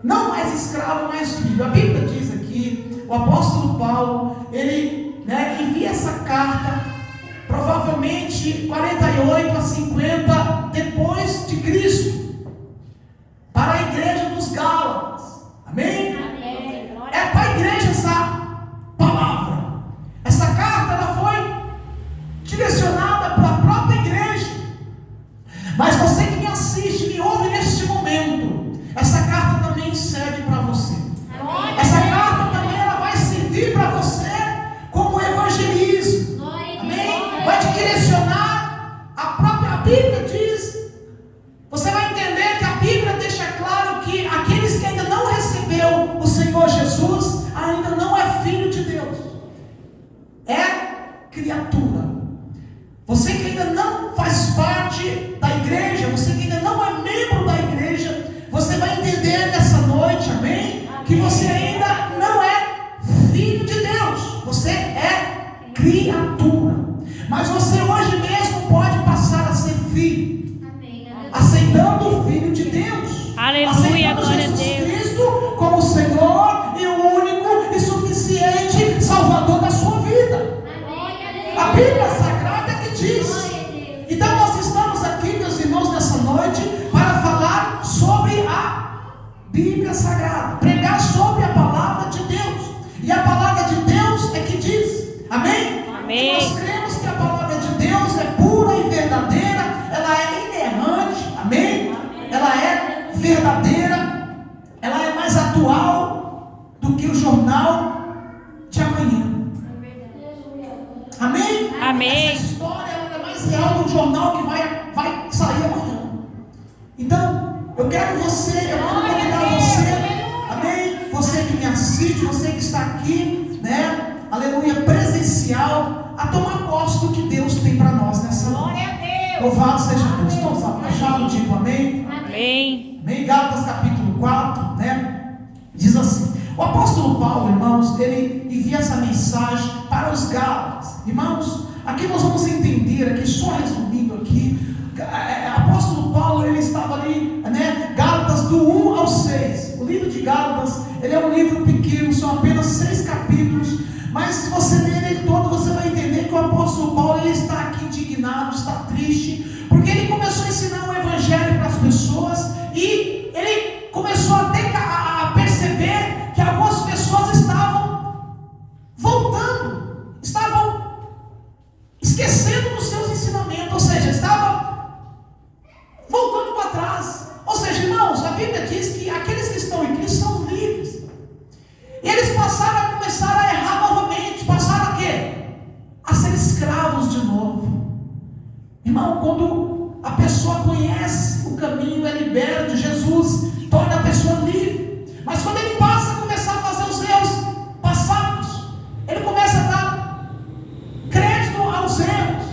não mais escravo, mais filho. A Bíblia diz aqui, o apóstolo Paulo, ele envia essa carta, provavelmente 48 a 50 depois de Cristo, para a igreja dos Gálatas. Amém? Amém. É para a igreja essa palavra. Essa carta ela foi direcionada para a própria igreja. Mas você que me assiste, me ouve neste momento, essa carta também serve para você. Essa carta também ela vai servir para você como evangelismo. Amém? Vai te direcionar. A própria Bíblia diz. Você vai entender que a Bíblia deixa claro que aqueles que ainda não recebeu o Senhor Jesus ainda não é filho de Deus, é criatura. Você que ainda não faz parte da igreja, você que ainda não é membro da igreja, você vai entender nessa noite, amém? Que você ainda não é filho de Deus, você é criatura. Mas você hoje mesmo pode passar a ser filho, aceitando o Filho de Deus. Aleluia, aceitando glória a Jesus Deus. Cristo como o Senhor e o único e suficiente Salvador da sua vida. A Bíblia Sagrada é que diz. Então nós estamos aqui, meus irmãos, nessa noite para falar sobre a Bíblia Sagrada, pregar sobre a palavra de Deus. E a palavra de Deus é que diz. Amém? Amém. E nós cremos que a palavra de Deus é pura e verdadeira, ela é inerrante, amém? Ela é verdadeira, ela é mais atual do que o jornal de amanhã. Amém? Amém. Essa história ela é mais real do jornal que vai sair amanhã. Então, eu quero convidar você, amém? Você que me assiste, você que está aqui, aleluia, presencial, a tomar posse do que Deus tem para nós nessa noite. Louvado seja Deus. Todos abaixados, digo amém. Amém. Amém. Gálatas capítulo 4, diz assim: o apóstolo Paulo, irmãos, ele envia essa mensagem para os Gálatas. Irmãos, aqui nós vamos entender, aqui só resumindo aqui, o apóstolo Paulo, ele estava ali, Gálatas do 1 ao 6. O livro de Gálatas, ele é um livro pequeno, são apenas 6 capítulos. Mas se você ler ele todo, você vai entender que o apóstolo Paulo, ele está aqui indignado, está triste, porque ele começou a ensinar o evangelho para as pessoas, e ele começou a perceber que algumas pessoas estavam voltando, estavam esquecendo dos seus ensinamentos, ou seja, estavam voltando para trás. Ou seja, irmãos, a Bíblia diz que aqueles que estão em Cristo são livres. E eles começaram a errar novamente. Passaram a quê? A ser escravos de novo. Irmão, quando a pessoa conhece o caminho, é liberta de Jesus, torna a pessoa livre. Mas quando ele passa a começar a fazer os erros passados, ele começa a dar crédito aos erros.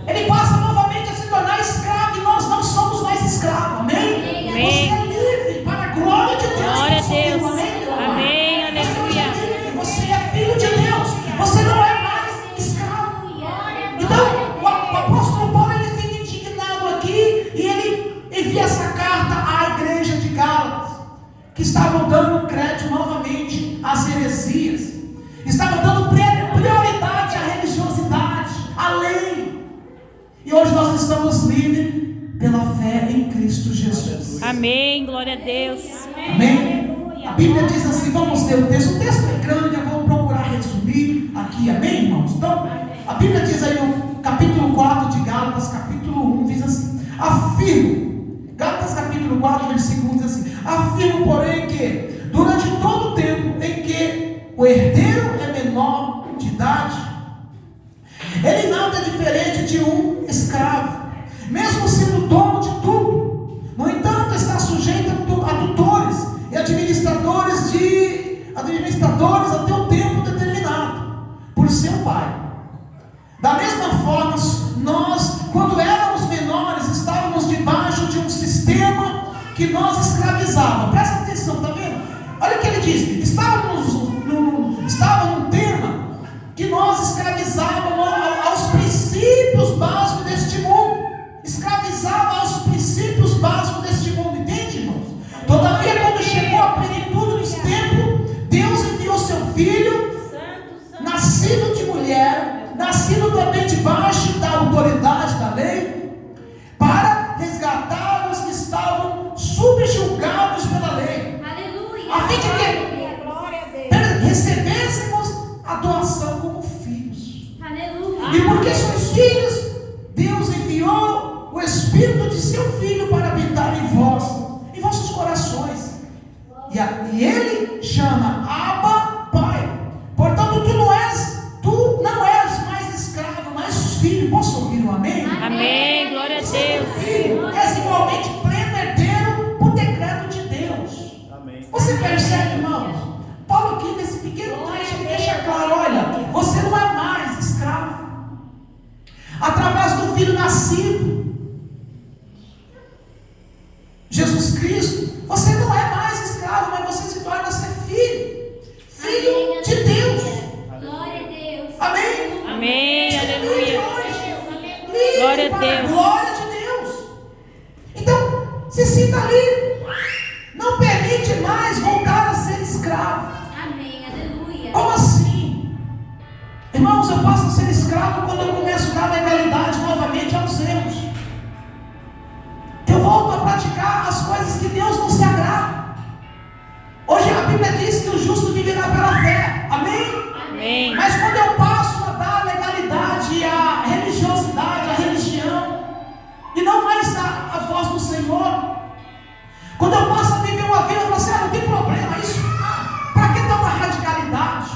Ele passa novamente a se tornar escravo, e nós não somos mais escravos. Amém? Amém. Você é livre para a glória de Deus. Glória a Deus. Amém? Amém. Aleluia. Você é filho de Deus. Você não é mais escravo. Então, o apóstolo Paulo, ele fica indignado aqui, e ele envia essa carta à igreja de Gálatas, que estavam dando crédito novamente às heresias, estavam dando prioridade à religiosidade, à lei. E hoje nós estamos livres pela fé em Cristo Jesus. Amém. Glória a Deus. Amém? A Bíblia diz assim, vamos ler o texto é grande, eu vou procurar resumir aqui, amém, irmãos? Então, a Bíblia diz aí no capítulo 4 de Gálatas, capítulo 1, diz assim: afirmo, Gálatas capítulo 4, versículo 1 diz assim: afirmo, porém, que durante todo o tempo em que o herdeiro é menor de idade, ele nada é diferente de um escravo, mesmo sendo dono de tudo. No entanto, está sujeito a tutores e administradores até o tempo determinado por seu pai. Da mesma forma, nós, quando éramos menores, estávamos debaixo de um sistema que nos escravizava. Presta atenção, está vendo? Olha o que ele diz: estava num tema que nós escravizávamos aos princípios básicos deste mundo. Escravizava aos princípios básicos deste mundo, entende, irmãos? Todavia, quando chegou a e ele chama Abba, Pai. Portanto, tu não és mais escravo, mas filho. Posso ouvir um amém? Amém. Glória a Você é Deus. filho, és igualmente pleno herdeiro por decreto de Deus. Amém. Você percebe, irmãos? Paulo aqui nesse pequeno trecho ele deixa claro, olha, você não é mais escravo. Através do Filho nascido, Jesus Cristo, você não é mais escravo, mas você se torna ser filho. Filho de Deus. Glória a Deus. Amém? Amém. Você é livre Aleluia. hoje. Livre Glória a para a Deus. glória de Deus. Então, se sinta livre. Não permite mais voltar a ser escravo. Amém. Aleluia. Como assim? Irmãos, eu passo a ser escravo quando eu começo a dar legalidade novamente aos erros. Eu volto a praticar as coisas que Deus não se agrada. Hoje a Bíblia diz que o justo viverá pela fé. Amém? Amém. Mas quando eu passo a dar legalidade à religiosidade, à religião, e não mais a voz do Senhor, quando eu passo a viver uma vida, eu falo assim, não tem problema isso. Para que tanta radicalidade?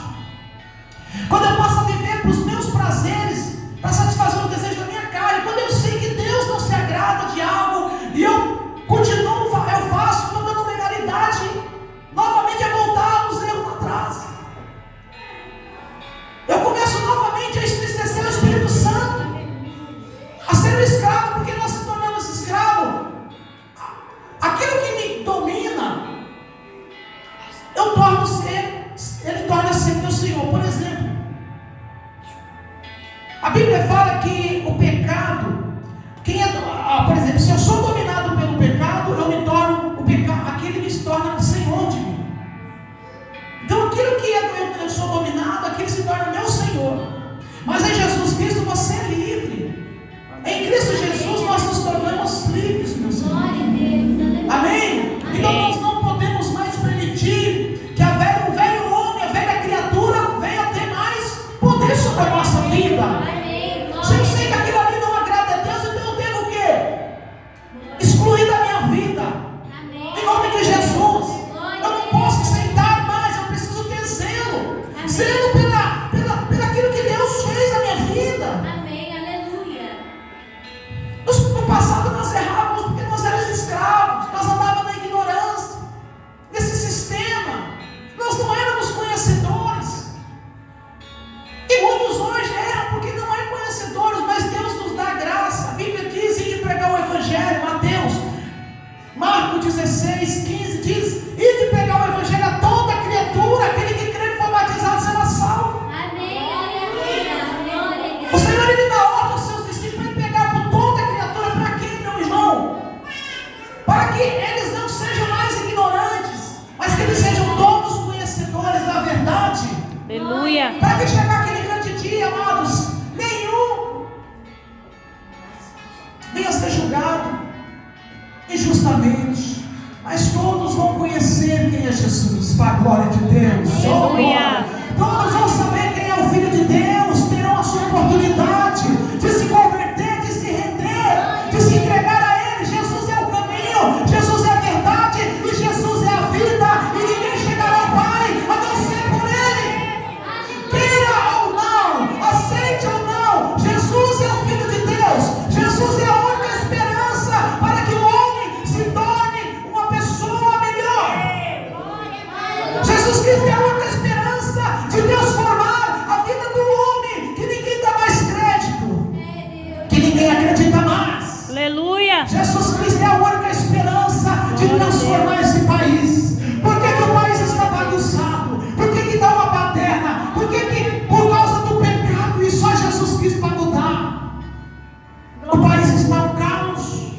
Quando eu passo a viver para os meus prazeres, para satisfazer o desejo da minha carne, quando eu sei que Deus não se agrada de algo, e eu continuo, eu faço, estou dando legalidade, novamente a voltar aos erros atrás. Eu começo novamente a entristecer o Espírito Santo, a ser um escravo, porque nós se tornamos escravos. Aquilo que me domina, eu torno ser, ele torna ser meu Senhor. Por exemplo, a Bíblia fala que o pecado, por exemplo, se eu sou dominado pelo pecado, eu me torno o pecado, aquele me torna Senhor de mim. Então aquilo que eu sou dominado, aquilo se torna meu Senhor. Mas em Jesus Cristo você é livre. Em Cristo Jesus nós nos tornamos livres, meus irmãos. Glória a Deus. Amém? Então nós não podemos mais permitir que o velho homem, a velha criatura venha a ter mais poder sobre a nossa vida. Amém. Se eu sei que aquilo ali não agrada a Deus, então eu devo o quê? Excluir da minha vida. Amém. Em nome de Jesus. Eu não posso aceitar mais, eu preciso ter zelo. Zelo pelaquilo que Deus fez na minha vida. Amém. Aleluia. No passado nós errávamos porque nós éramos escravos, nós andávamos na ignorância, nesse sistema, nós não éramos conhecedores. E muitos hoje erram porque não é conhecedores, mas Deus nos dá graça. A Bíblia diz de pregar o Evangelho, Marcos 16, 15 diz, e de pregar o Evangelho a toda criatura, aquele que crê e for batizado será salvo. Amém. Aleluia. Glória a Deus. O Senhor ele dá ordem aos seus discípulos para pegar por toda criatura. Para quê, meu irmão? Para que eles não sejam mais ignorantes, mas que eles sejam todos conhecedores da verdade. Aleluia. Para que chegar aquele grande dia, amados, nenhum venha ser julgado injustamente, mas todos vão conhecer quem é Jesus, para a glória de Deus. Aleluia. Todos vão saber quem é o Filho de Deus, terão a sua oportunidade de se converter, de se render, de se entregar a Ele. Jesus é o caminho, Jesus é a verdade e Jesus é a vida, e ninguém chegará ao Pai a não ser por Ele. Queira ou não, aceite ou não, Jesus é o Filho de Deus. Jesus é a única esperança para que o homem se torne uma pessoa melhor. Jesus Cristo é a única esperança de transformar a vida do homem, que ninguém dá mais crédito, que ninguém acredita mais. Aleluia. Jesus Cristo é a única esperança de transformar esse país. Por que o país está bagunçado? Por que dá uma baderna? Por por causa do pecado, e só Jesus Cristo para mudar? O país está um caos.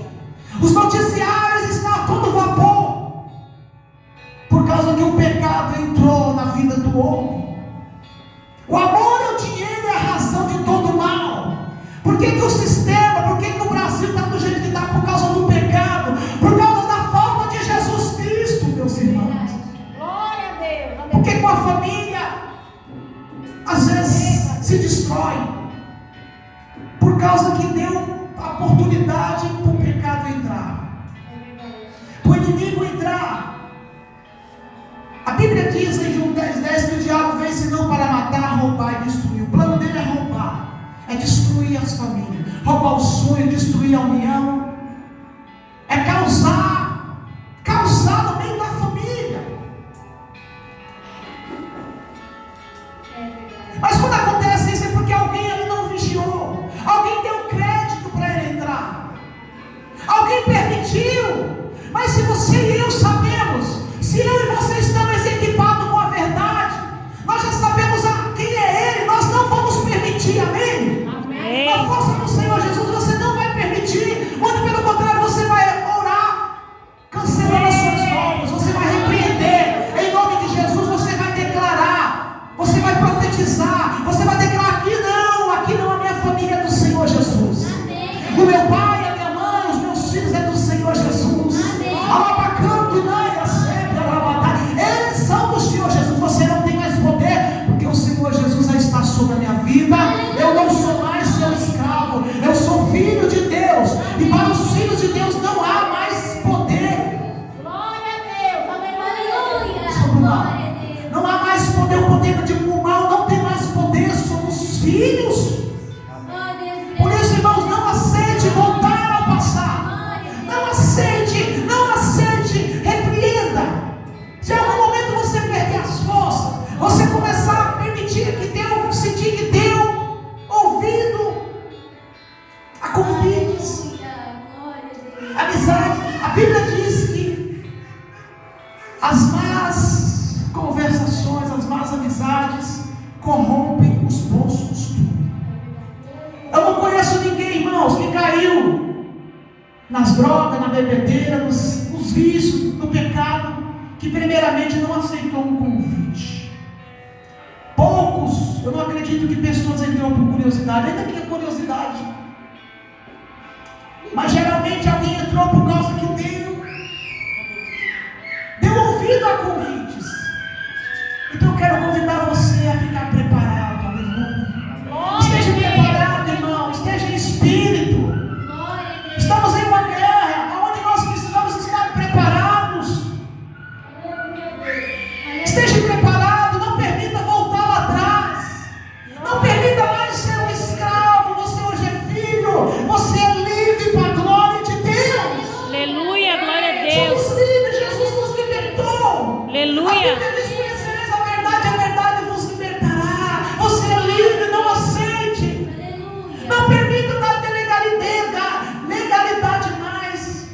Os noticiários estão a todo vapor, por causa que o pecado entrou na vida do homem. O amor ao dinheiro é a razão de todo mal. Por que o sistema, por que o Brasil está do jeito que está? Por causa do pecado, por causa da falta de Jesus Cristo, meus irmãos. Glória a Deus. Por que a família às vezes se destrói? Por causa que deu a oportunidade para o pecado entrar, para o inimigo entrar. destruir as famílias, roubar o sonho, destruir a união, é causar no meio da família. Mas quando acontece isso é porque alguém ali não vigiou, alguém deu crédito para ele entrar, alguém permitiu. Mas se você e eu sabemos, se eu e você estamos equipados com a verdade, nós já sabemos quem é Ele, nós não vamos permitir, amém? Amém. Na força do Senhor Jesus, você não vai permitir, muito pelo contrário, você vai orar, cancelando as suas obras, você vai repreender, em nome de Jesus, você vai declarar, você vai profetizar, você vai declarar: aqui não, a minha família é do Senhor Jesus, o meu pai, a minha mãe, os meus filhos é do Senhor Jesus, eles são do Senhor Jesus. Você não tem mais poder, porque o Senhor Jesus já está sobre a minha vida. Eu não sou mais seu escravo, eu sou filho de Deus, e para os filhos de Deus não há mais poder. Glória a Deus, aleluia. Sobre o mal. Não há mais poder, o poder do mal não tem mais poder sobre os filhos. Por isso, irmãos, não aceite voltar ao passado. Não aceite, repreenda. Se em algum momento você perder as forças, você começar a permitir que sentir que deu ouvido a convites, amizade. A Bíblia diz que as más conversações, as más amizades corrompem os bons costumes. Eu não conheço ninguém, irmãos, que caiu nas drogas, na bebedeira, nos vícios, no pecado, que primeiramente não aceitou um convite. Poucos, eu não acredito que pessoas entram por curiosidade, ainda que é curiosidade, mas geralmente alguém entrou por causa que deu ouvido a convites. Então eu quero convidar você a ficar preparado, aleluia. Esteja preparado, irmão, esteja em espírito. Estamos em uma guerra onde nós precisamos estar preparados. Esteja preparado, não permita voltar lá atrás. Não permita mais ser um escravo. Você hoje é filho, você é livre para a glória de Deus. Aleluia, glória a Deus. Somos livres, Jesus nos libertou. Aleluia. A Bíblia diz: conhecereis a verdade vos libertará. Você é livre, não aceite. Não permita dar legalidade mais.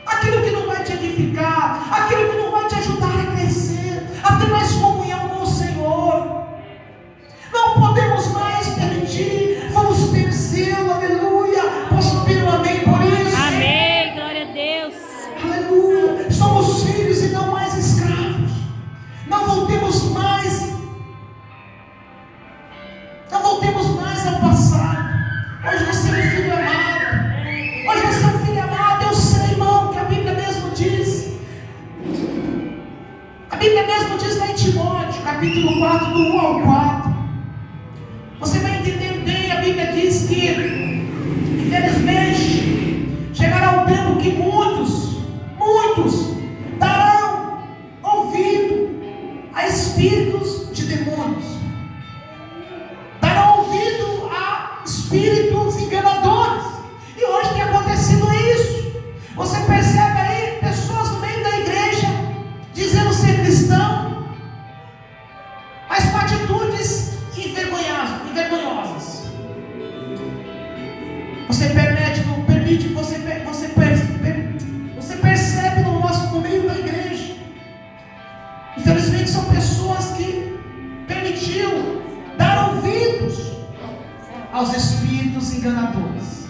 Aquilo que não vai te edificar, aquilo que não vai te ajudar a crescer, a ter mais comunhão com o Senhor. Não podemos mais permitir. Vamos ter zelo, aleluia. Posso ouvir um amém por isso? Amém, glória a Deus. Aleluia. Somos filhos e não mais escravos. Não voltemos mais ao passado. Hoje você é um filho amado. Hoje você é um filho amado. Eu sei, irmão, que a Bíblia mesmo diz. A Bíblia mesmo diz lá em Timóteo, capítulo 4, do 1 ao 4. Você vai entender bem. A Bíblia diz que, infelizmente, chegará um tempo que muitos darão ouvido a espíritos de demônios. Darão ouvido a espíritos enganadores. E hoje tem acontecido isso. Você percebe aí pessoas no meio da igreja dizendo ser cristão, mas com atitudes envergonhosas. Você percebe no meio da igreja. Infelizmente são pessoas que permitiu dar ouvidos aos espíritos enganadores.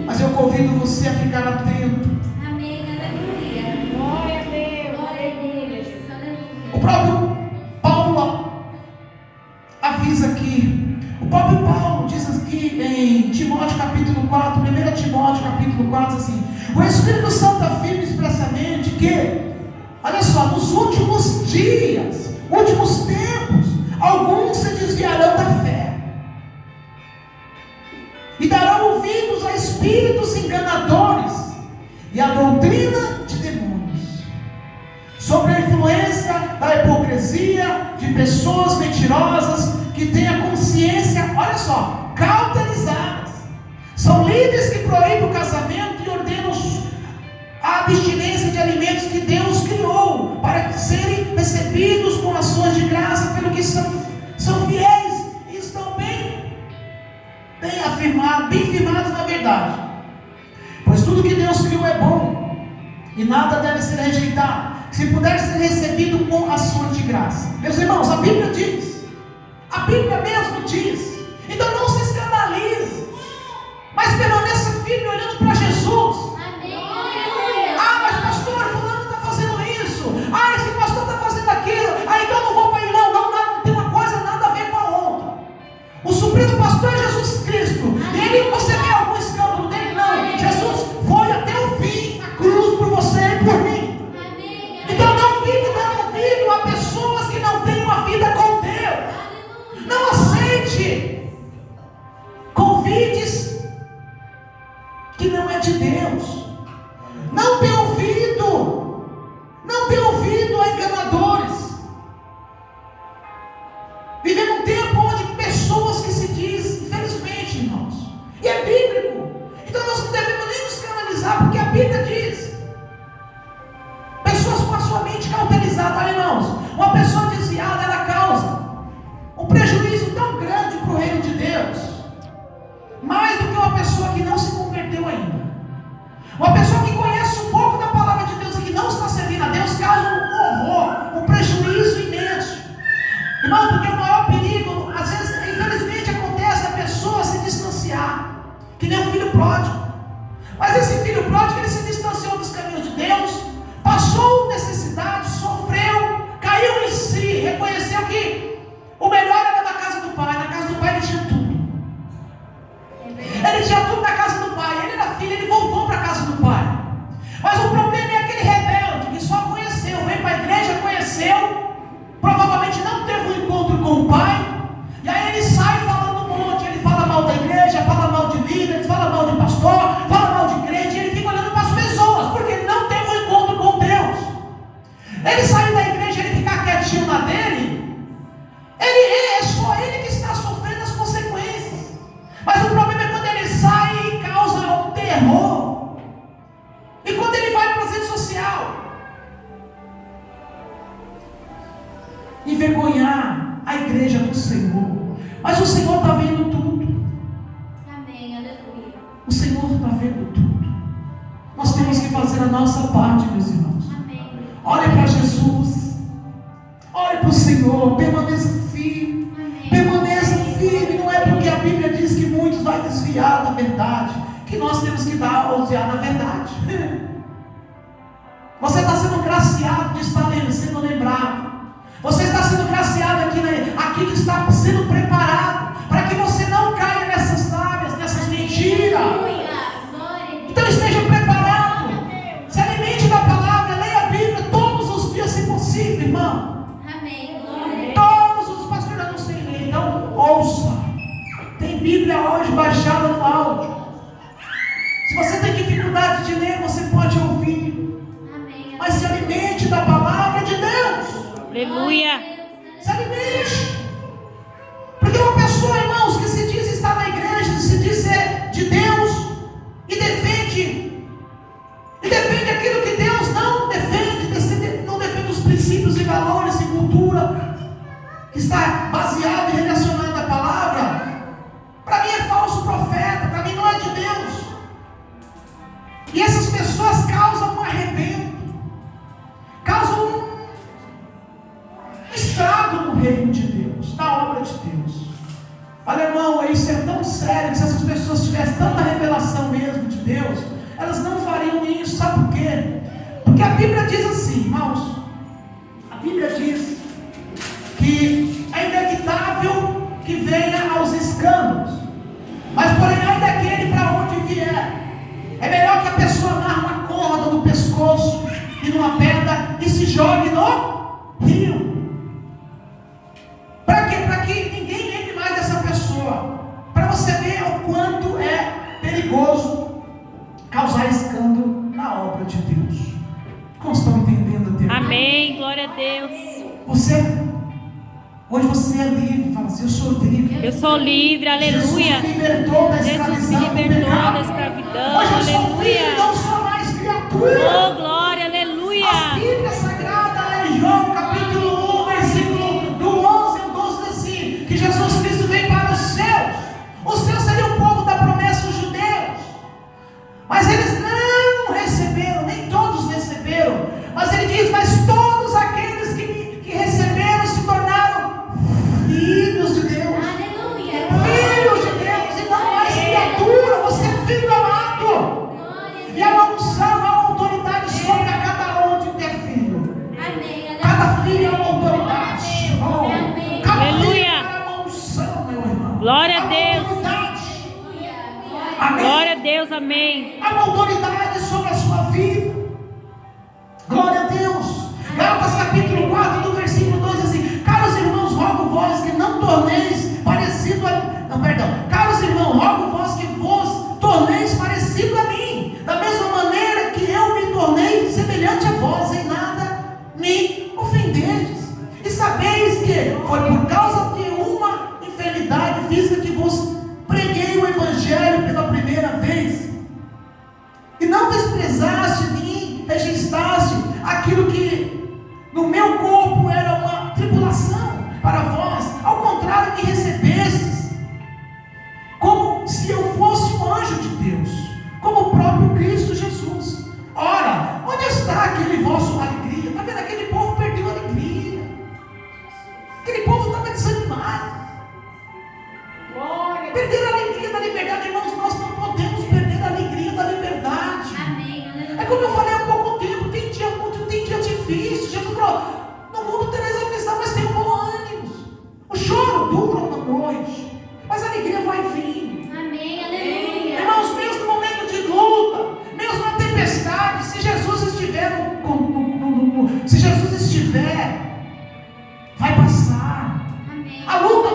Mas eu convido você a ficar atento. Amém, aleluia. Glória a Deus. Glória a Deus. O próprio Paulo avisa aqui. O próprio Paulo diz aqui em Timóteo capítulo 4, 1 Timóteo capítulo 4, assim: o Espírito Santo afirma expressamente que, olha só, nos últimos dias, últimos tempos, alguns se desviarão da fé e darão ouvidos a espíritos enganadores e a doutrina de demônios, sobre a influência da hipocrisia de pessoas mentirosas que têm a consciência, olha só, cautelosa São líderes que proíbem o casamento e ordenam a abstinência de alimentos que Deus criou para serem recebidos com ações de graça pelo que são fiéis e estão bem firmados na verdade. Pois tudo que Deus criou é bom e nada deve ser rejeitado, se puder ser recebido com ações de graça. Meus irmãos, a Bíblia diz, a Bíblia mesmo diz. Então não se escandalize, mas permaneça firme olhando para Jesus. Ah, mas pastor, fulano está fazendo isso. Ah, esse pastor está fazendo aquilo. Ah, então eu não vou para ele. Não tem uma coisa nada a ver com a outra. O supremo pastor é Jesus Cristo. E ele, você vê algum escândalo dele? Não. Jesus foi até o fim na cruz por você e por mim. Então não fique dando ouvido a pessoas que não têm uma vida com Deus. Não aceite convites que não é de Deus. Não dê ouvido a enganadores. Vivemos um tempo onde pessoas que se diz, infelizmente, irmãos, e é bíblico, então nós não devemos nem nos canalizar, porque a Bíblia diz, pessoas com a sua mente cauterizada. Olha, irmãos, uma pessoa desviada, ela causa um prejuízo tão grande para o reino de Deus, mais do que uma pessoa que não se converteu ainda. Uma pessoa que conhece um pouco da palavra de Deus e que não está servindo a Deus, causa um horror, um prejuízo imenso. Irmão, porque o maior perigo, às vezes, infelizmente, acontece a pessoa se distanciar, que nem um filho pródigo. Mas esse filho pródigo, ele se distanciou dos caminhos de Deus, passou necessidade, sofreu, caiu em si, reconheceu que o melhor era na casa do pai. Na casa do pai ele tinha tudo. Ele tinha tudo na casa do pai. Ele era filho, ele voltou para a casa do pai. Mas o problema é aquele rebelde que só conheceu, veio para a igreja, conheceu, provavelmente não teve um encontro com o pai, e aí ele sai falando um monte. Ele fala mal da igreja, fala mal de líderes, fala mal de pastor, fala mal de igreja, e ele fica olhando para as pessoas, porque ele não teve um encontro com Deus. Ele sai da igreja, ele fica quietinho na dele, é só ele que está sofrendo as consequências. Mas o problema é quando ele sai e causa um terror. E quando ele vai para a rede social, envergonhar a igreja do Senhor. Mas o Senhor está vendo tudo. Amém, aleluia. O Senhor está vendo tudo. Nós temos que fazer a nossa parte, meus irmãos. Amém. Olhe para Jesus. Olhe para o Senhor. Permaneça firme. Permaneça firme. Não é porque a Bíblia diz que muitos vão desviar da verdade que nós temos que desviar da verdade. Você está sendo graciado de estar sendo lembrado. Você está sendo graciado aqui de estar sendo preparado para que você não caia nessas lábias, nessas mentiras. Então esteja preparado. Se alimente da palavra, leia a Bíblia todos os dias, se possível, irmão. Amém. Todos os pastores não sei ler, então ouça. Tem Bíblia hoje baixada no áudio. Se você tem dificuldade de ler, você pode ouvir. Amém. Mas se alimente da palavra de Deus. Aleluia. Se alimente. Porque uma pessoa, irmãos, que se diz estar na igreja, se diz ser de Deus e defende aquilo que Deus não defende, não defende os princípios e valores e cultura que está baseado e relacionado à palavra, para mim é falso profeta, para mim não é de Deus. E essas pessoas causam um arrebento, causam um estrago no reino de Deus, na obra de Deus. Olha, irmão, isso é tão sério que se essas pessoas tivessem tanta revelação mesmo de Deus, elas não fariam isso. Sabe por quê? Porque a Bíblia diz assim, irmãos, a Bíblia diz que é inevitável que venha aos escândalos, mas porém ai daquele para onde vier. É melhor que a pessoa amarre uma corda no pescoço e numa pedra e se jogue no rio. Para quê? Para que ninguém lembre mais dessa pessoa. Para você ver o quanto é perigoso causar escândalo na obra de Deus. Como estão entendendo até agora? Amém, glória a Deus. Você Hoje você é livre. Fala assim: eu sou livre. Eu sou livre, aleluia. Jesus me libertou da Jesus me escravidão do libertou da pecado. escravidão, Hoje eu sou filho, aleluia. não sou mais criatura. Oh, glória, A aleluia. Bíblia Sagrada, lá em João, capítulo 1, versículo do 11 ao 12, diz assim: que Jesus Cristo veio para os seus. Os seus seriam o povo da promessa, os judeus. Mas eles não receberam, nem todos receberam. Mas ele diz: mas todos aqueles que receberam se tornaram filhos de Deus. Aleluia. Filhos de Deus, e não mais criatura. Você é filho amado. Glória E há uma unção, há uma autoridade sobre a cada um de ter filho. Amém. Cada filho é uma autoridade. Amém. Cada filho Aleluia. é uma unção, meu irmão. Glória a Há uma Deus. autoridade. Glória. Amém. Glória a Deus, amém. Há uma autoridade sobre a sua vida. Glória a Deus. Gálatas capítulo 4, do versículo 2, assim: caros irmãos, rogo vós que não torneis parecido a... Não, perdão. Caros irmãos, rogo vós que vos torneis parecido a mim, da mesma maneira que eu me tornei semelhante a vós, em nada me ofendestes. E sabeis que foi por causa de uma enfermidade física que vos preguei o evangelho pela primeira vez. E não desprezaste nem registraste aquilo que no meu corpo era uma tribulação para vós. Ao contrário, me recebestes como se eu fosse um anjo de Deus, como o próprio Cristo Jesus. Ora, onde está aquele vosso alegria? Está vendo? Aquele povo perdeu a alegria. Aquele povo estava desanimado. Perder a alegria da liberdade, irmãos. Nós não podemos perder a alegria da liberdade. Amém. Aleluia. É como eu falei há pouco tempo: tem dia muito, tem dia difícil. Jesus falou: no mundo tereis aflição, mas tenham bom ânimo. O choro dura uma noite, mas a alegria vai vir. Amém. Aleluia. Irmãos, mesmo no momento de luta, mesmo na tempestade, se Jesus estiver se Jesus estiver, vai passar. Amém. A luta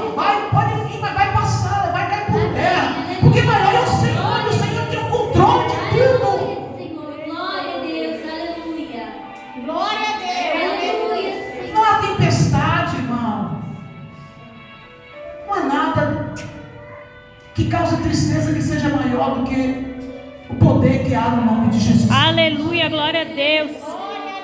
pode vir, mas vai passar, vai cair por terra, porque maior é o Senhor, e o Senhor tem o controle de tudo. Aleluia, Senhor. Glória a Deus. Aleluia. Glória a Deus. Aleluia, Senhor. Não há tempestade, irmão. Não há nada que cause tristeza que seja maior do que o poder que há no nome de Jesus. Aleluia, glória a Deus.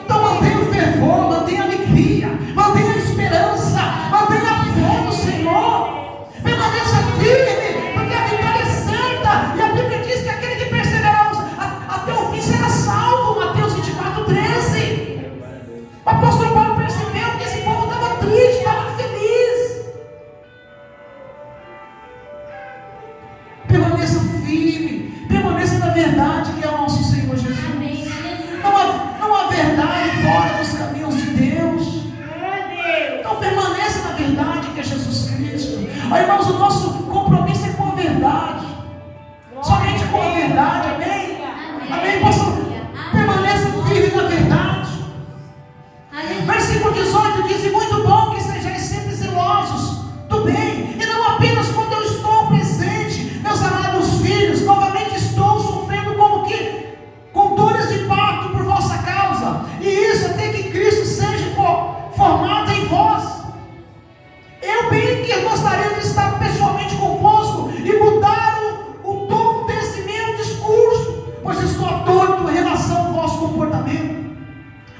Então mantenha o fervor, mantenha a alegria, mantenha a esperança, mantenha a fé no Senhor. Permaneça firme, porque a vitória é certa. E a Bíblia diz que aquele que perseverar até o fim será salvo. Mateus 24:13. O apóstolo Paulo percebeu que esse povo estava triste, estava infeliz. Permaneça firme, permaneça na verdade que é o nosso Senhor Jesus. Amém. Aleluia. Não há verdade fora dos caminhos de Deus. Então permaneça na verdade que é Jesus Cristo. Ó, irmãos, o nosso compromisso é com a verdade. Somente com a verdade, amém? Amém? Permaneça firme na verdade. Aleluia. Versículo 18 diz: e muito bom que sejais sempre zelosos do bem, e não apenas quando eu estou presente, meus amados filhos. Novamente estou sofrendo como que com dores de parto por vossa causa, e isso até que Cristo seja formado em vós. Eu bem que gostaria de estar pessoalmente convosco e mudar o tom desse meu discurso, pois estou atônito em relação ao vosso comportamento.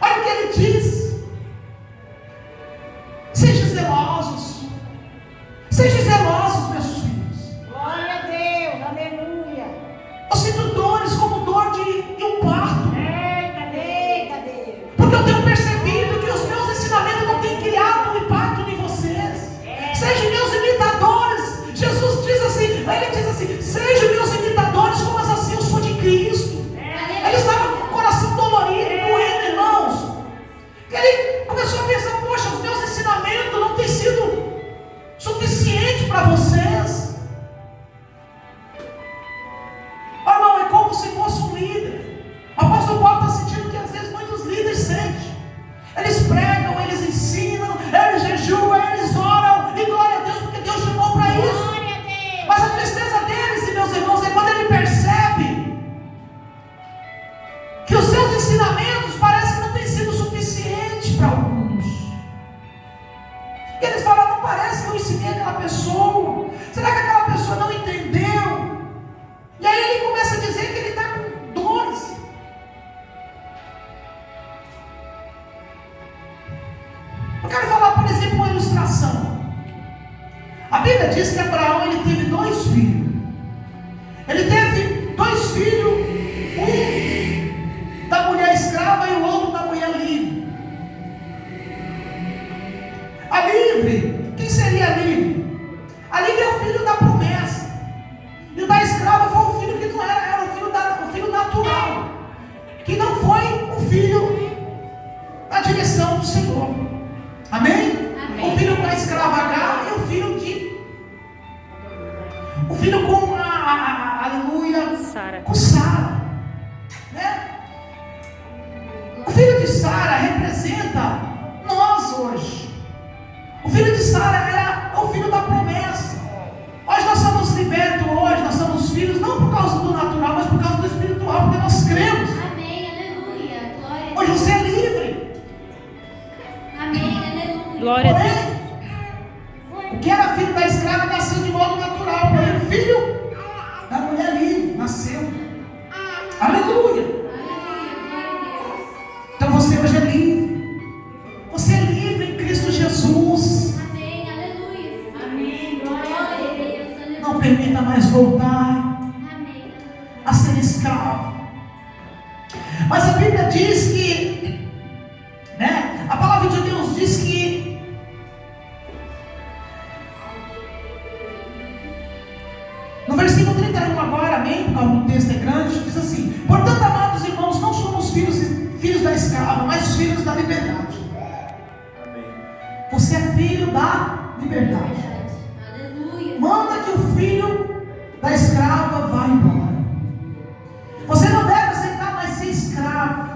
Olha o que ele diz: sejam zelosos. Eu quero falar, por exemplo, uma ilustração. A Bíblia diz que Abraão ele teve 2 filhos. Ele teve 2 filhos, um da mulher escrava e o outro da mulher livre. A livre, quem seria a livre? A livre é o filho da promessa. E o da escrava foi o filho que não era o filho natural, que não foi o filho da direção do Senhor. Amém? Amém. O filho da escrava H e o filho com aleluia, Sara. com Sara, né? O filho de Sara representa nós hoje. O filho de Sara era o filho da promessa. Hoje nós somos libertos, hoje nós somos filhos não por causa do natural, mas por causa do espiritual, porque nós cremos. Amém, aleluia. Glória a Hoje Deus. você é livre. Amém, aleluia. Glória a Deus. Porém, o que era filho da escrava nasceu de modo natural, porém o filho da mulher livre nasceu. Aleluia. Aleluia, glória a Deus. Então você hoje é livre. Você é livre em Cristo Jesus. Amém, aleluia. Amém. Glória a Glória a Deus. Deus, aleluia. Não permita mais voltar Amém. a ser escravo. Mas a Bíblia diz que, né? A palavra de Deus diz que no versículo 31 agora, amém, por causa do texto é grande, diz assim: portanto, amados irmãos, não somos filhos da escrava, mas filhos da liberdade. Você é filho da liberdade. Verdade. Aleluia. Manda que o filho da escrava vá embora. Você não deve aceitar mais ser escravo.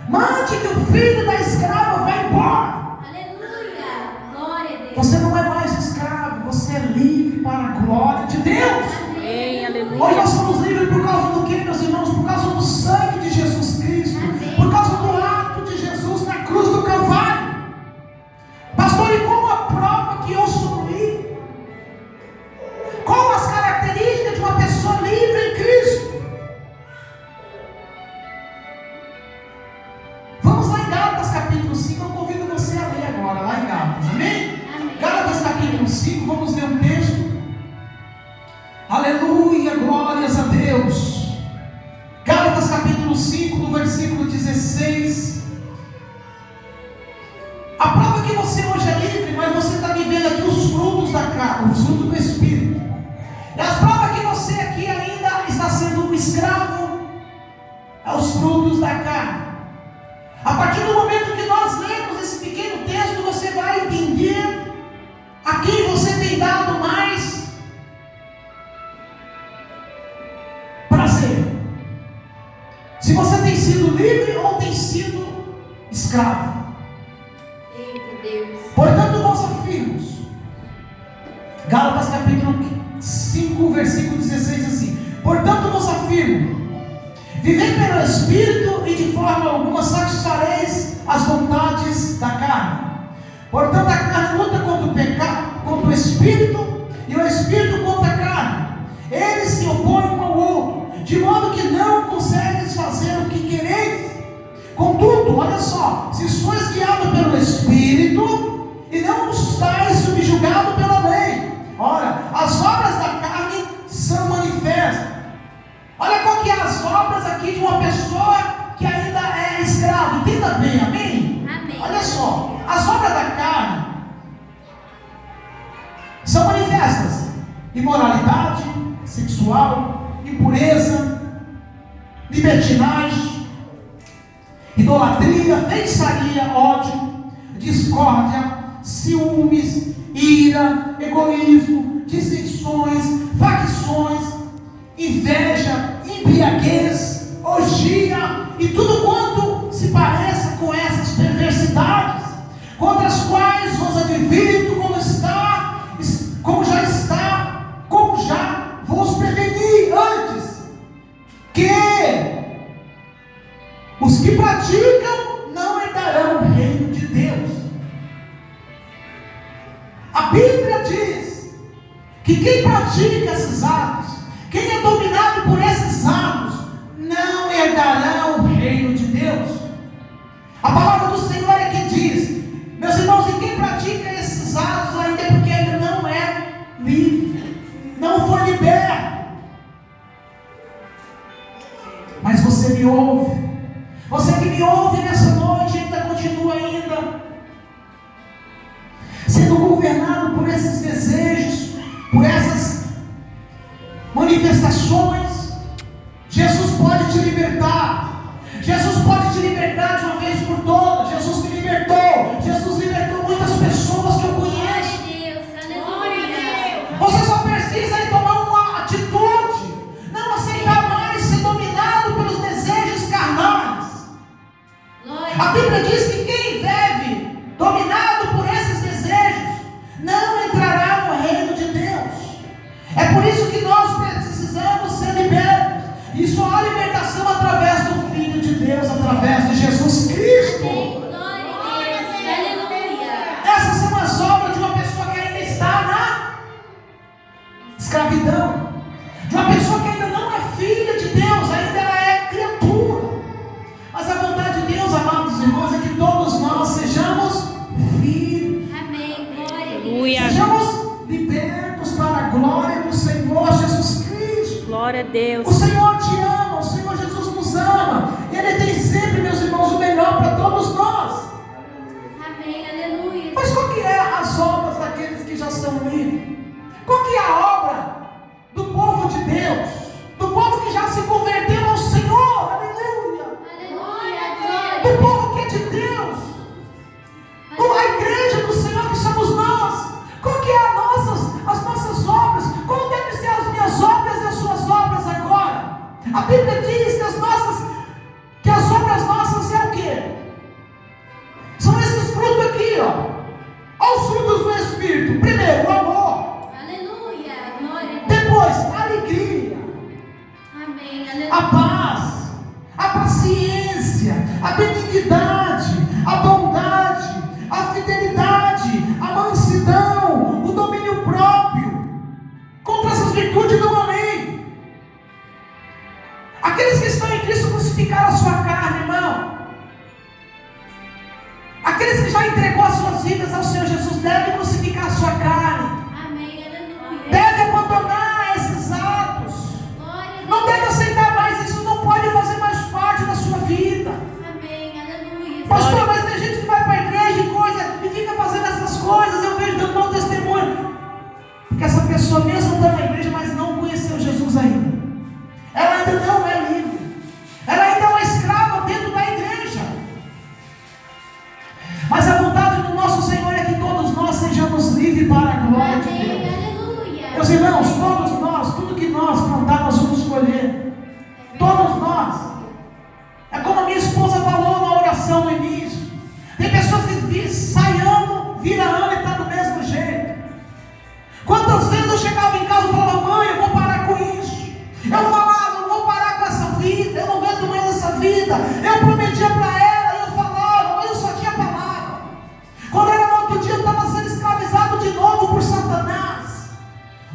Mande que o filho da escrava vá embora. Aleluia. Glória a Deus. Você não é mais escravo, você é livre para a glória de Deus. Amém, Hoje aleluia. nós somos livres por causa do que, meus irmãos? Por causa do sangue de Jesus Cristo. Amém. Por causa do ato de Jesus na cruz do Calvário. Pastor, e como a prova que eu sou livre? Qual as características de uma pessoa livre em Cristo? Vamos lá em Gálatas capítulo 5, eu convido você a ler agora, lá em Gálatas, amém? Amém. Gálatas capítulo 5, vamos ler um texto. Aleluia, glórias a Deus. Gálatas capítulo 5, no versículo 16. A prova que você hoje é livre, mas você está vivendo aqui os frutos da carne, os frutos do Espírito. E as provas que você aqui ainda está sendo um escravo, é os frutos da carne. A partir do momento que nós lemos esse pequeno texto, você vai entender a quem você tem dado mais prazer. Se você tem sido livre ou tem sido escravo. Eita Deus. Portanto, vós afirmos. Gálatas capítulo 5, versículo 16 assim: portanto, vos afirmo, vivei pelo Espírito e de forma alguma satisfareis as vontades da carne. Portanto, a carne luta contra o pecado, contra o Espírito, e o Espírito contra a carne. Eles se opõem um ao outro, de modo que não consegues fazer o que quereis. Contudo, olha só, se sois guiados pelo Espírito e não estáis subjugados pela lei. Ora, as obras da carne são manifestas. Olha qual que é as obras aqui de uma pessoa que ainda é escravo. Entenda bem, amém? Amém. Olha só, as obras da carne são manifestas: imoralidade sexual, impureza, libertinagem, idolatria, feitiçaria, ódio, discórdia, ciúmes, ira, egoísmo, dissensões, facções, inveja, embriaguez, orgia e tudo quanto se pareça com essas perversidades, contra as quais vos advirto, como já vos preveni antes, que os que praticam não herdarão o reino de Deus. A Bíblia diz que quem pratica esses atos, quem é dominado por esses atos, não herdarão o reino de Deus. A palavra do Senhor é que diz, meus irmãos, e quem por essas manifestações, Jesus pode te libertar. Jesus pode te libertar de uma vez por todas. Jesus me libertou. Jesus libertou muitas pessoas que eu conheço. Você só precisa ir tomar uma atitude, não aceitar mais ser dominado pelos desejos carnais. A Bíblia diz que quem vive dominado por esses desejos não entrará no reino de Deus. É por isso que nós precisamos ser libertos. E só há libertação através do Filho de Deus, através de Jesus Cristo. Essas são as obras de uma pessoa que ainda está na escravidão, de uma pessoa que ainda não é filha de Deus, ainda ela é criatura. Mas a vontade de Deus, amados irmãos, é que todos nós sejamos filhos. Sejamos libertos para a glória do Senhor Jesus Cristo. Glória a Deus. O Senhor te ama, o Senhor Jesus nos ama. E Ele tem sempre, meus irmãos, o melhor para todos nós. Amém, aleluia. Mas qual que é as obras daqueles que já são livres? Qual que é a obra do povo de Deus? Do povo que já se converteu ao Senhor? Aleluia. Aleluia. Do povo que é de Deus. A igreja do Senhor que somos nós. Qual que é as nossas obras? Qual devem ser as minhas obras e as suas obras agora? A Bíblia diz que as obras nossas é o quê? São esses frutos aqui, ó. Olha os frutos do Espírito. Primeiro, o amor. Aleluia. Glória a Deus. Depois, a alegria. Amém, aleluia. A paz, a paciência, a benignidade, a bondade, a fidelidade, a mansidão, o domínio próprio. Contra essas virtudes não há lei. Aqueles que estão em Cristo crucificaram a sua carne, irmão. Aqueles que já entregou as suas vidas ao Senhor Jesus devem crucificar a sua carne. Amém, aleluia. Deve abandonar esses atos. Glória a Não Deus. deve aceitar mais isso. Não pode fazer mais parte da sua vida. Amém, aleluia. Pastor, mas tem gente que vai para a igreja e coisa e fica fazendo essas coisas. Eu vejo dando mau testemunho. Porque essa pessoa mesmo está na igreja, mas não conheceu Jesus ainda. Ela ainda não é livre. Ela ainda é uma escrava dentro da igreja. Mas a vontade do nosso Senhor é que todos nós sejamos livres para a glória de Amém, Deus. aleluia. Meus irmãos, todos nós, tudo que nós plantar, nós vamos colher. Todos nós. É como a minha esposa falou na oração no início. Tem pessoas que sai ano, vira ano e está do mesmo jeito. Quantas vezes eu chegava em casa e falava, mãe, eu vou parar com isso. Eu falava, eu vou parar com essa vida, eu não aguento mais essa vida. Eu prometia para ela e eu falava, mas eu só tinha palavra. Quando era no outro dia, eu estava sendo escravizado de novo por Satanás.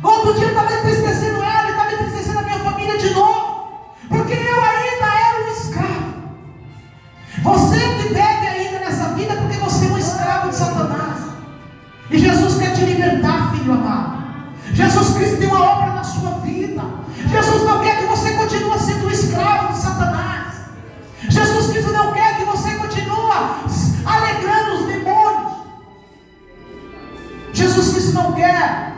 No outro dia eu estava entristecendo ela e estava entristecendo a minha família de novo. Porque eu ainda era um escravo. Você que vive ainda nessa vida porque você é um escravo de Satanás. E Jesus quer te libertar, filho amado. Jesus Cristo tem uma obra na sua vida. Jesus não quer que você continue sendo um escravo de Satanás. Jesus Cristo não quer que você continue alegrando os demônios. Jesus Cristo não quer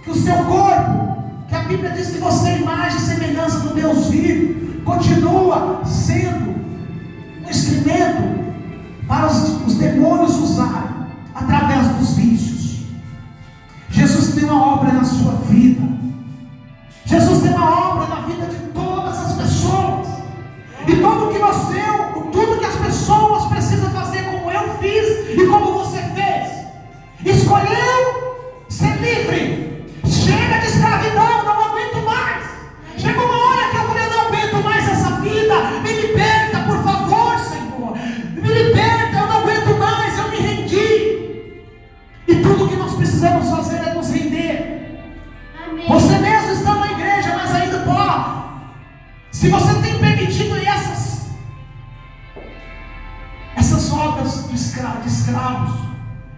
que o seu corpo, que a Bíblia diz que você é imagem e semelhança do Deus vivo, continua sendo um instrumento para os demônios usarem através dos vícios. Jesus tem uma obra na sua vida. Jesus tem uma obra na vida de todas as pessoas. E tudo que as pessoas precisam fazer, como eu fiz e como você fez, escolheu ser livre. Chega de escravidão, não aguento mais. Chegou uma hora que eu falei, não aguento mais essa vida. Me liberta, por favor, Senhor. Me liberta, eu não aguento mais, eu me rendi. E tudo que nós precisamos fazer é nos render. Amém. Você mesmo está na igreja, mas ainda pode. Se você tem permitido essas obras de escravos,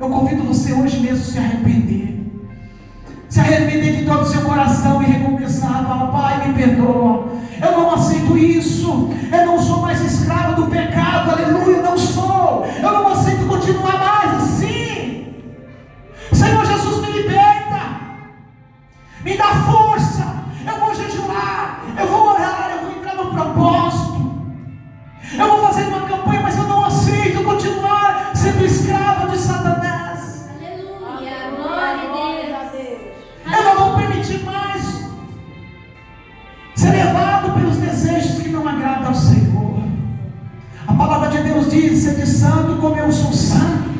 eu convido você hoje mesmo a se arrepender. Se arrepender de todo o seu coração e recomeçar. Falar, Pai, me perdoa. Eu não aceito isso. Eu não sou mais escravo do pecado. Aleluia, não sou. Eu não aceito continuar mais assim. Senhor Jesus, me liberta. sendo escravo de Satanás. Aleluia. Glória a Deus. Eu não vou permitir mais ser levado pelos desejos que não agradam ao Senhor. A palavra de Deus diz: sede santo como eu sou santo.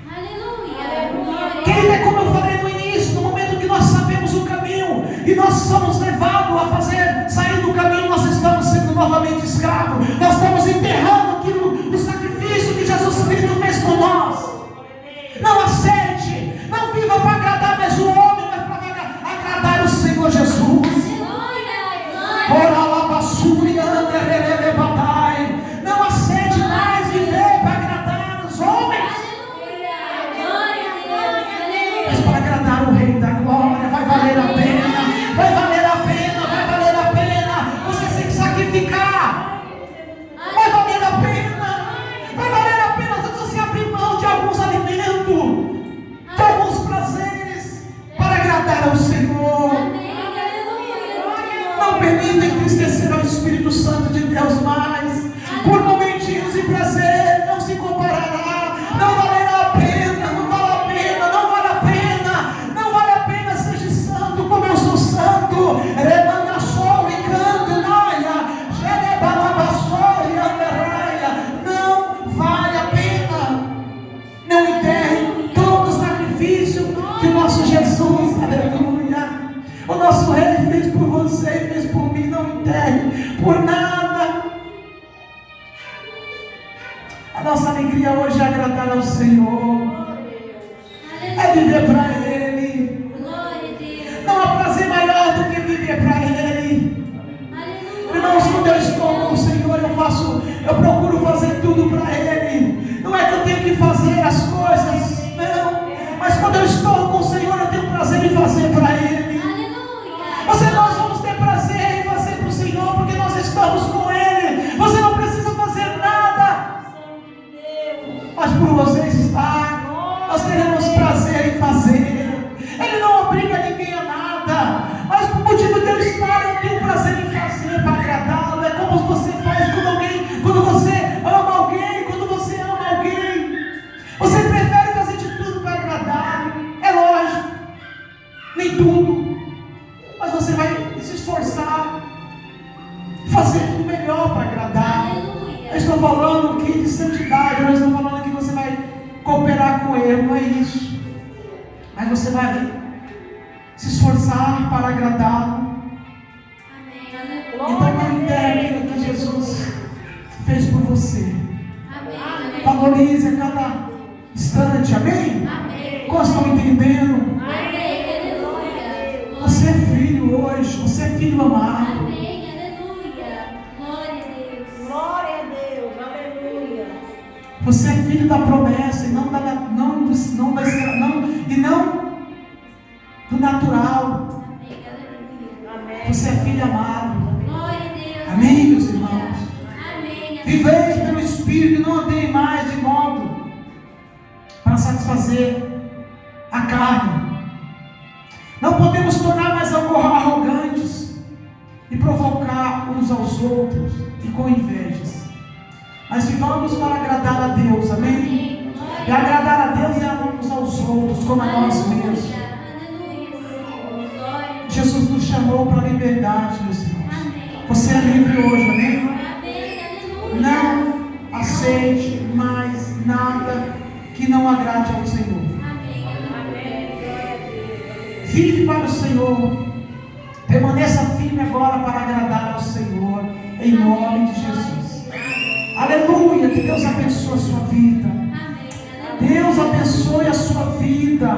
Aleluia. Glória. Querido, é como eu falei no início, no momento que nós sabemos o caminho e nós somos levados a sair do caminho, nós estamos sendo novamente escravos. Nós estamos enterrando o sacrifício que Jesus Cristo fez por nós. Não aceite, não viva para agradar mais o homem, mas para agradar o Senhor Jesus. Glória. Não aceite mais viver para agradar os homens, mas para agradar o Rei da Glória. Vai valer a pena, vai valer a pena, vai valer a pena você se sacrificar. Vai valer a pena você abrir mão de alguns alimentos, de alguns prazeres, para agradar ao Senhor. Não permita entristecer ao Espírito Santo de Deus mais. Por momentinhos e prazer, não se comparará. Não valerá a pena, não vale a pena, não vale a pena. Não vale a pena, seja santo como eu sou santo. Remanassou e canto, naia. Jerebalabassou e andaraia. Não vale a pena. Não enterre todo o sacrifício que o nosso Jesus, aleluia, o nosso Rei fez por você e fez por mim. Não enterre por nada. A nossa alegria hoje é agradar ao Senhor, é viver para Ele. Não há prazer maior do que viver para Ele. Irmãos, quando eu estou com o Senhor, eu procuro fazer tudo para Ele. Não é que eu tenho que fazer as coisas, não. Mas quando eu estou com o Senhor, eu tenho prazer em fazer para Ele. Nós vamos ter prazer em fazer para o Senhor, porque nós estamos com Ele. Você não precisa fazer nada, mas por você estar, nós teremos prazer em fazer. Ele não obriga ninguém a nada, mas por motivo de eu estar, eu tenho prazer em fazer para agradá-lo. É como você faz quando você ama alguém, quando você ama alguém, você prefere fazer de tudo para agradá-lo. É lógico, nem tudo, mas você vai se esforçar, fazer o melhor para agradar. Eu estou falando aqui de santidade, eu não estou falando que você vai cooperar com Ele, não é isso. Mas você vai se esforçar para agradá-lo. Então não enterre aquilo que Jesus fez por você. Valorize a cada instante, amém? Como estão entendendo? Você é filho hoje, você é filho amado. Você é filho da promessa e não do natural. Você é filho amado. Amém, meus irmãos? Viveis pelo Espírito e não andei mais de modo para satisfazer a carne. Não podemos tornar mais arrogantes e provocar uns aos outros e com invejas. Mas vivamos para agradar a Deus, amém? E agradar a Deus é amar uns aos outros como a nós mesmos. Jesus nos chamou para a liberdade, meus irmãos. Você é livre hoje, amém? Não aceite mais nada que não agrade ao Senhor. Vive para o Senhor. Permaneça firme agora para agradar ao Senhor, em nome de Jesus. Aleluia, que Deus abençoe a sua vida. Deus abençoe a sua vida.